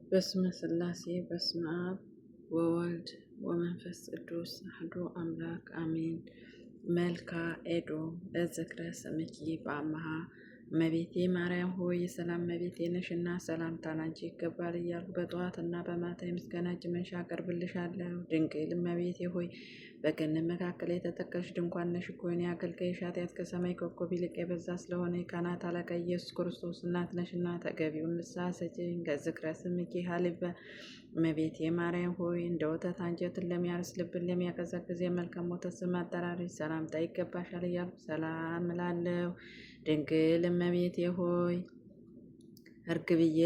በስመ ሥላሴ በስመ አብ ወወልድ ወመንፈስ ቅዱስ አሐዱ አምላክ አሜን። መልካ ኤዶም ለዝክረ ስምኪ በአምሃ እመቤቴ ማርያም ሆይ የሰላም እመቤቴ ነሽና ሰላምታ ላንቺ ይገባል እያልኩ በጠዋትና በማታ የምስጋና እጅ መንሻ አቀርብልሻለሁ። ድንግል እመቤቴ ሆይ በገነት መካከል የተተከልሽ ድንኳን ነሽ እኮ። እኔ አገልጋይሽ ኃጢአት ከሰማይ ኮከብ ይልቅ የበዛ ስለሆነ የካህናት አለቃ ኢየሱስ ክርስቶስ እናት ነሽና ተገቢውን ንስሐ ስጪኝ። ከዝክረ ስምኪ ሀሊበ እመቤቴ ማርያም ሆይ እንደ ወተት አንጀትን ለሚያርስ ልብን ለሚያቀዘቅዝ የመልካም ወተት ስም አጠራርሽ ሰላምታ ይገባሻል እያልኩ ሰላም እላለሁ። ድንግል እመቤቴ ሆይ እርግብዬ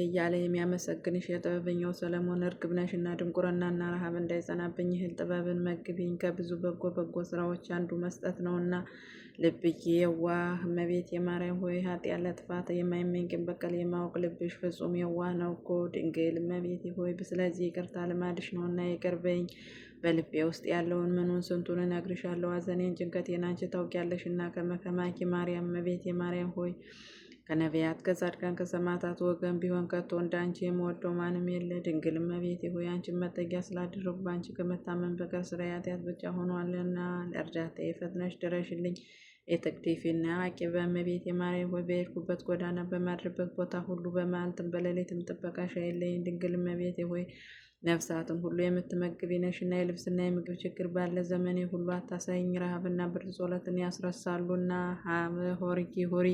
እያለ የሚያመሰግንሽ የጥበበኛው ሰለሞን እርግብ ነሽና ድንቁርናና ረሃብ እንዳይጸናብኝ እህል ጥበብን መግቢኝ። ከብዙ በጎ ስራዎች አንዱ መስጠት ነውና። ልብዬ የዋህ እመቤቴ ማርያም ሆይ ኃጢአት ለጥፋት የማይመኝ ቂም በቀል የማወቅ ልብሽ ፍጹም የዋህ ነው እኮ። ድንግል እመቤቴ ሆይ ስለዚህ ይቅርታ ልማድሽ ነውና ይቅር በይኝ። በልቤ ውስጥ ያለውን ምኑን ስንቱን እነግርሻለሁ። ሐዘኔን ጭንቀቴን አንቺ ታውቂያለሽና። ከመከማኪ ማርያም እመቤቴ ማርያም ሆይ ከነቢያት ከጻድቃን ከሰማዕታት ወገን ቢሆን ከቶ እንደ አንቺ የምወደው ማንም የለ። ድንግል እመቤቴ ሆይ አንቺን መጠጊያ ስላደረጉ በአንቺ ከመታመን በቀር ስራዬ ኃጢአት ብቻ ሆኗልና ለእርዳታዬ ፈጥነሽ ድረሽልኝ። የትቅደፊና አቂበ እመቤቴ ማርያም ሆይ በሄድኩበት ጎዳና በማድርበት ቦታ ሁሉ በመዓልትም በሌሊትም ጥበቃሽ አይለየኝ። ድንግል እመቤቴ ሆይ ነፍሳትን ሁሉ የምትመግቢ ነሽና የልብስና የምግብ ችግር ባለ ዘመኔ ሁሉ አታሳይኝ። ረሃብና ብርድ ጸሎትን ያስረሳሉና። ሆሪ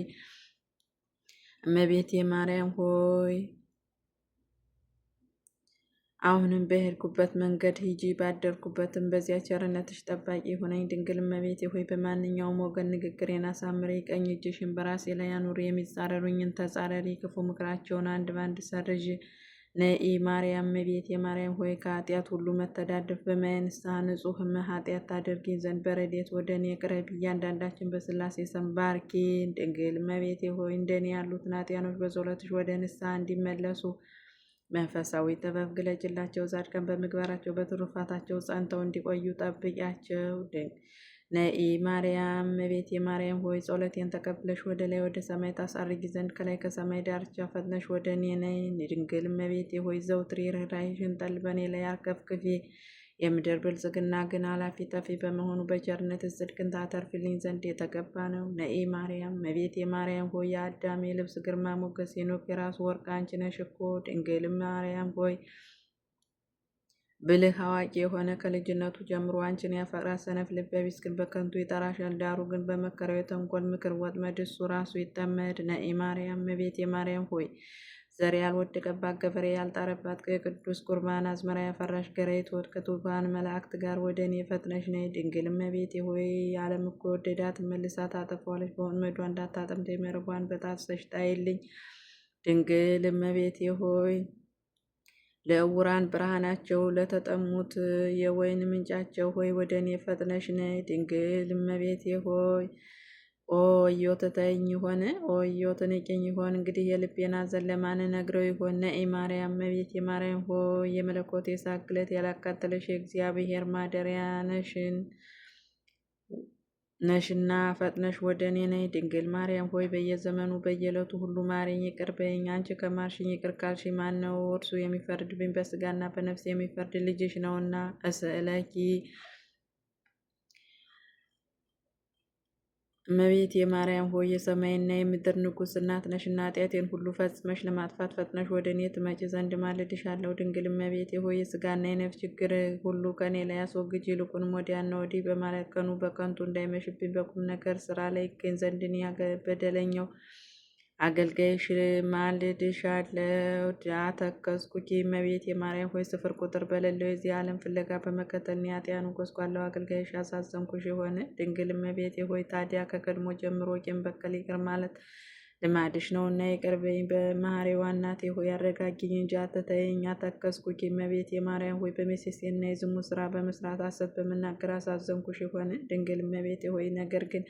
እመቤቴ ማርያም ሆይ አሁንም በሄድኩበት መንገድ ሂጂ፣ ባደርኩበትም በዚያ ቸርነትሽ ጠባቂ ሆነኝ። ድንግል እመቤቴ ሆይ በማንኛውም ወገን ንግግሬን አሳምሪ፣ ቀኝ እጅሽን በራሴ ላይ አኑሪ። የሚጻረሩኝን ተጻረሪ፣ ክፉ ምክራቸውን አንድ ባንድ ሰርዥ። ነኢ ማርያም እመቤቴ ማርያም ሆይ ከኃጢአት ሁሉ መተዳደፍ በማየ ንስሐ ንጹሕ ኃጢአት ታደርጊኝ ዘንድ በረድኤት ወደ እኔ ቅረቢ። እያንዳንዳችን በሥላሴ ስም ባርኪን። ድንግል እመቤቴ ሆይ እንደኔ ያሉትን ኃጢአኖች በጸሎትሽ ወደ ንስሐ እንዲመለሱ መንፈሳዊ ጥበብ ግለጭላቸው። ጻድቃን በምግባራቸው በትሩፋታቸው ጸንተው እንዲቆዩ ጠብቂያቸው። ነኢ ማርያም እመቤቴ ማርያም ሆይ ጸሎቴን ተቀብለሽ ወደ ላይ ወደ ሰማይ ታሳርጊ ዘንድ ከላይ ከሰማይ ዳርቻ ፈጥነሽ ወደ እኔ ነይ። ድንግል እመቤቴ ሆይ ዘውትር ርኅራኄሽን ጠል በእኔ ላይ አርከፍክፊ። የምድር ብልጽግና ግን አላፊ ጠፊ በመሆኑ በቸርነት ጽድቅን ታተርፊልኝ ዘንድ የተገባ ነው። ነኢ ማርያም እመቤቴ ማርያም ሆይ የአዳም የልብስ ግርማ ሞገስ የኖክ የራሱ ወርቅ አንቺ ነሽ እኮ። ድንግል ማርያም ሆይ ብልህ አዋቂ የሆነ ከልጅነቱ ጀምሮ አንቺን ያፈራ ሰነፍ ልበ ቢስ ግን በከንቱ ይጠራሻል። ዳሩ ግን በመከረው የተንኮል ምክር ወጥመድ እሱ ራሱ ይጠመድ። ነኢ ማርያም እመቤቴ ማርያም ሆይ ዘር ያልወደቀባት ገበሬ ያልጣረባት የቅዱስ ቁርባን አዝመራ ያፈራሽ ገረይት ወድ ከትጉሃን መላእክት ጋር ወደ እኔ ፈጥነሽ ነይ። ድንግል እመቤቴ ሆይ ዓለም እኮ ወደዳት መልሳ ታጠፋዋለች። በወጥመዷ እንዳታጠምደኝ መረቧን በጣጥሰሽ ጣይልኝ። ድንግል እመቤቴ ሆይ ለዕውራን ብርሃናቸው ለተጠሙት የወይን ምንጫቸው ሆይ ወደ እኔ ፈጥነሽ ነይ። ድንግል እመቤቴ ሆይ ኦዮ ትተይኝ ይሆን? ኦዮ ትንቂኝ ይሆን? እንግዲህ የልቤን ሐዘን ለማን ነግረው ይሆን? ነኢ ማርያም እመቤቴ ማርያም ሆይ የመለኮት የእሳት ግለት ያላቃጠለሽ የእግዚአብሔር ማደሪያ ነሽና ፈጥነሽ ወደ እኔ ነይ። ድንግል ማርያም ሆይ በየዘመኑ በየዕለቱ ሁሉ ማሪኝ፣ ይቅር በይኝ። አንቺ ከማርሽኝ ይቅር ካልሽ ማን ነው? እርሱ የሚፈርድብኝ በስጋና በነፍስ የሚፈርድ ልጅሽ ነውና። እስእለኪ እመቤቴ ማርያም ሆይ የሰማይና የምድር ንጉሥ እናት ነሽና ኃጢአቴን ሁሉ ፈጽመሽ ለማጥፋት ፈጥነሽ ወደ እኔ ትመጪ ዘንድ ማልድሻለሁ። ድንግል እመቤቴ ሆይ የስጋና የነፍስ ችግር ሁሉ ከእኔ ላይ አስወግጅ። ይልቁንም ወዲያና ወዲህ በማለት ቀኑ በከንቱ እንዳይመሽብኝ በቁም ነገር ስራ ላይ ይገኝ ዘንድ እኔ በደለኛው አገልጋይሽ ማልድሻለሁ። አተከዝኩኪ እመቤቴ ማርያም ሆይ ስፍር ቁጥር በሌለው የዚህ ዓለም ፍለጋ በመከተል ኃጥኣኑ ጎስቋላው አገልጋይሽ አሳዘንኩሽ የሆነ። ድንግል እመቤቴ ሆይ ታዲያ ከቀድሞ ጀምሮ ቂም በቀል ይቅር ማለት ልማድሽ ነውና ይቅር በይኝ። በመሐሪዋ እናቴ ሆይ አረጋጊኝ እንጂ አትተይኝ። አተከዝኩኪ እመቤቴ ማርያም ሆይ በመሴሴና የዝሙት ስራ በመስራት ሐሰት በመናገር አሳዘንኩሽ የሆነ። ድንግል እመቤቴ ሆይ ነገር ግን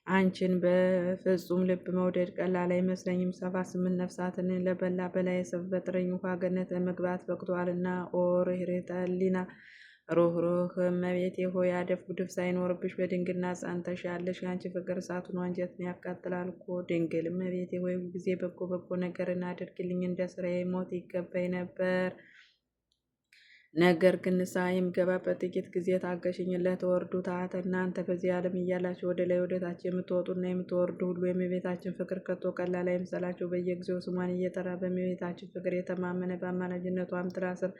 አንቺን በፍጹም ልብ መውደድ ቀላል አይመስለኝም። 78 ነፍሳትን ለበላ በላይ በጥረኝ ውሃ ገነት ለመግባት በቅቷልና። ኦ ርኅርኅተ ሕሊና ሩኅሩኅ እመቤቴ ሆይ አደፍ ጉድፍ ሳይኖርብሽ በድንግልና ጸንተሻለሽ። የአንቺ ፍቅር እሳቱን አንጀትን ያቃጥላል እኮ። ድንግል እመቤቴ ሆይ ሁልጊዜ በጎ በጎ ነገርን አድርግልኝ፣ እንደ ሥራዬ ሞት ይገባኝ ነበር። ነገር ግን ንስሐ የምገባበት ጥቂት ጊዜ ታገሽኝ። ለተወርዱታት እናንተ በዚህ ዓለም እያላችሁ ወደ ላይ ወደ ታች የምትወጡና የምትወርዱ ሁሉ የእመቤታችን ፍቅር ከቶ ቀላል አይምሰላችሁ። በየጊዜው ስሟን እየጠራ በእመቤታችን ፍቅር የተማመነ በአማላጅነቷም ጥላ ስር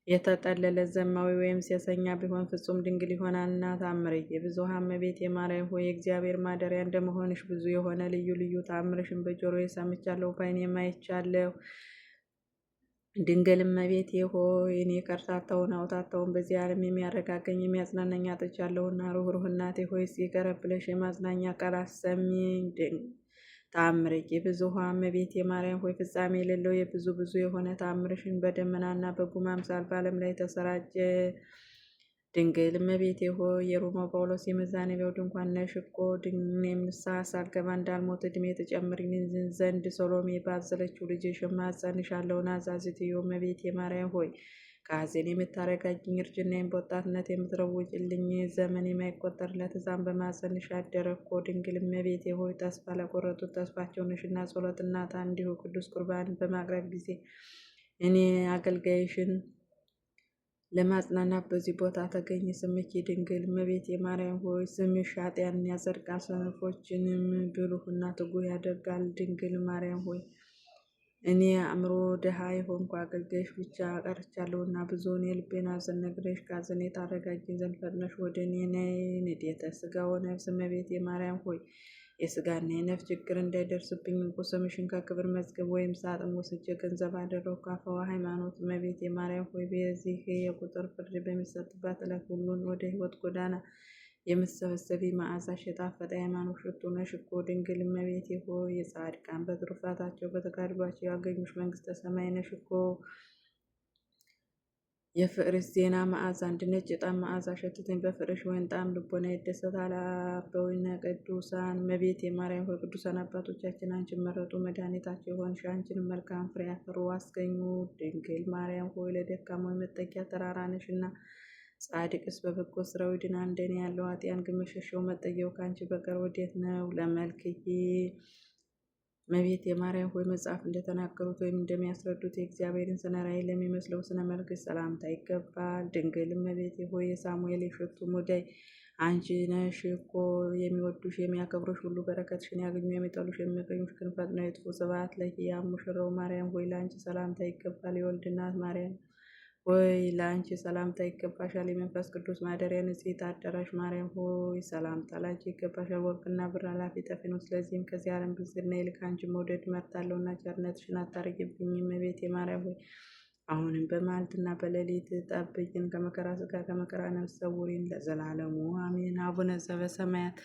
የተጠለለ ዘማዊ ወይም ሴሰኛ ቢሆን ፍጹም ድንግል ይሆናልና። ተአምርዬ ብዙኃን እመቤቴ ማርያም ሆይ የእግዚአብሔር ማደሪያ እንደመሆንሽ ብዙ የሆነ ልዩ ልዩ ተአምርሽን በጆሮዬ ሰምቻለሁ፣ በዓይኔም አይቻለሁ። ድንግል እመቤቴ ሆይ እኔ ከርታታውን አውታታውን በዚህ ዓለም የሚያረጋገኝ የሚያጽናናኝ አጥቻለሁና፣ ሩኅሩኅ እናቴ ሆይ እስኪ ቀረብ ብለሽ የማጽናኛ ቃል አሰሚኝ። ተአምርኪ ብዙኃን እመቤቴ ማርያም ሆይ ፍጻሜ የሌለው የብዙ ብዙ የሆነ ተአምርሽን በደመናና በጉም አምሳል በዓለም ላይ ተሰራጨ። ድንግል እመቤቴ ሆይ የሮማው ጳውሎስ የመዛነቢያው ድንኳን ነሽ እኮ። እኔም ንስሐ ሳልገባ እንዳልሞት ዕድሜ ትጨምሪልኝ ዘንድ ሰሎሜ ባዘለችው ልጅሽ እማጸንሻለሁ። ናዛዝትዮ እመቤቴ ማርያም ሆይ ከሐዘን የምታረጋጊኝ፣ እርጅናዬን በወጣትነት የምትለውጭልኝ፣ ዘመን የማይቆጠርለት ሕፃን በማጸንሽ አደረ እኮ። ድንግል እመቤቴ ሆይ ተስፋ ለቆረጡት ተስፋቸው ነሽና ጸሎትና እንዲሁ ቅዱስ ቁርባን በማቅረብ ጊዜ እኔ አገልጋይሽን ለማጽናናት በዚህ ቦታ ተገኝ። ስምኪ ድንግል እመቤቴ ማርያም ሆይ ስምሽ ኃጥአንን ያጸድቃል፣ ሰነፎችንም ብልሁና ትጉህ ያደርጋል። ድንግል ማርያም ሆይ እኔ አእምሮ ድሃ የሆንኩ አገልጋይሽ ብቻ ቀርቻለሁና ብዙውን የልቤን ሐዘን ነግረሽ ከሐዘኔ ታረጋጊኝ ዘንድ ፈጥነሽ ወደ እኔ ነይ። ንዴተ ሥጋ ወነፍስ እመቤቴ ማርያም ሆይ የሥጋና የነፍስ ችግር እንዳይደርስብኝ እንቁ ስምሽን ከክብር መዝገብ ወይም ሳጥን ወስጄ ገንዘብ አደረግኩ። አፈዋ ሃይማኖት እመቤቴ ማርያም ሆይ በዚህ የቁጥር ፍርድ በሚሰጥባት ዕለት ሁሉን ወደ ሕይወት ጎዳና የምትሰበሰቢ መዓዛሽ የጣፈጠ ሃይማኖት ሽቱ ነሽ እኮ። ድንግል እመቤቴ ሆይ የጻድቃን በትሩፋታቸው በተጋድሏቸው ያገኙሽ መንግሥተ ሰማይ ነሽ እኮ። የፍቅርሽ ዜና መዓዛ አንድነት ዕጣን መዓዛ ሸትተኝ በፍቅርሽ ወይን ጣዕም ልቦና ይደሰታል። አበዊነ ቅዱሳን እመቤቴ ማርያም ሆይ ቅዱሳን አባቶቻችን አንቺን መረጡ፣ መድኃኒታቸው የሆንሽ አንቺንም መልካም ፍሬ አፈሩ አስገኙ። ድንግል ማርያም ሆይ ለደካማው መጠጊያ ተራራ ነሽና ጻድቅስ በበጎ ስራው ይድናል። እንደኔ ያለው ኃጥአን ግን መሸሸው መጠጊያው ከአንቺ በቀር ወዴት ነው? ለመልክኪ እመቤቴ ማርያም ሆይ መጽሐፍ እንደተናገሩት ወይም እንደሚያስረዱት የእግዚአብሔርን ስነ ራእይ ለሚመስለው ስነ መልክሽ ሰላምታ ይገባል። ድንግል እመቤቴ ሆይ የሳሙኤል የሽቱ ሙዳይ አንቺ ነሽ እኮ። የሚወዱሽ የሚያከብሩሽ ሁሉ በረከትሽን ያገኙ፣ የሚጠሉሽ የሚመቀኙሽ ግን ፈጥነው ይጥፉ። ስብሐት ለኪ ያ ሙሽራው ማርያም ሆይ ለአንቺ ሰላምታ ይገባል። የወልድ እናት ማርያም ሆይ ለአንቺ ሰላምታ ይገባሻል። የመንፈስ ቅዱስ ማደሪያ ንጽሕት አዳራሽ ማርያም ሆይ ሰላምታ ለአንቺ ይገባሻል። ወርቅና ብር አላፊ ጠፊ ነው። ስለዚህም ከዚህ ዓለም ብዝና ይልቅ አንቺ መውደድ እመርጣለሁና ቸርነትሽን አታርቂብኝ። እመቤቴ ማርያም ሆይ አሁንም በመዓልትና በሌሊት ጠብቂን፣ ከመከራ ሥጋ ከመከራ ነፍስ ሰውሪን ለዘላለሙ አሜን። አቡነ ዘበሰማያት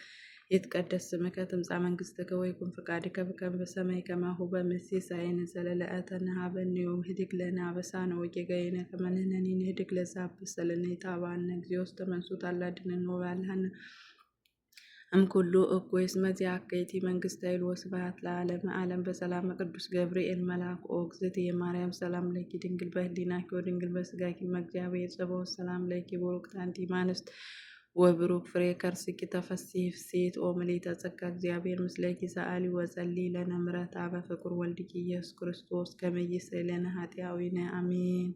ይትቀደስ ስምከ ትምጻእ መንግሥትከ ወይኩን ፈቃድከ በከመ በሰማይ ከማሁ በምድር ሲሳየነ ዘለለዕለትነ ሀበነ ዮም ህድግ ለነ አበሳነ ወጌጋየነ ከመ ንሕነኒ ንህድግ ለዘአበሰ ለነ ኢታብአነ እግዚኦ ውስተ መንሱት አላድኅነነ ወባልሐነ እምኩሉ እኩይ እስመ ዚአከ መንግሥተ ኃይል ወስብሐት ለዓለመ ዓለም። በሰላም ቅዱስ ገብርኤል መልአክ ኦ እግዝእትየ ማርያም ሰላም ለኪ ድንግል በህሊናኪ ወድንግል በሥጋኪ እግዚአብሔር ጸባኦት ሰላም ለኪ ቡርክት አንቲ እምአንስት ወብሩክ ፍሬ ከርስኪ ተፈሥሒ ፍሥሕት ኦ ምልዕተ ጸጋ እግዚአብሔር ምስለኪ ሰአሊ ወጸልዪ ለነ ምሕረተ በፍቁር ወልድኪ ኢየሱስ ክርስቶስ ከመ ይስረይ ለነ ኃጣውኢነ አሜን።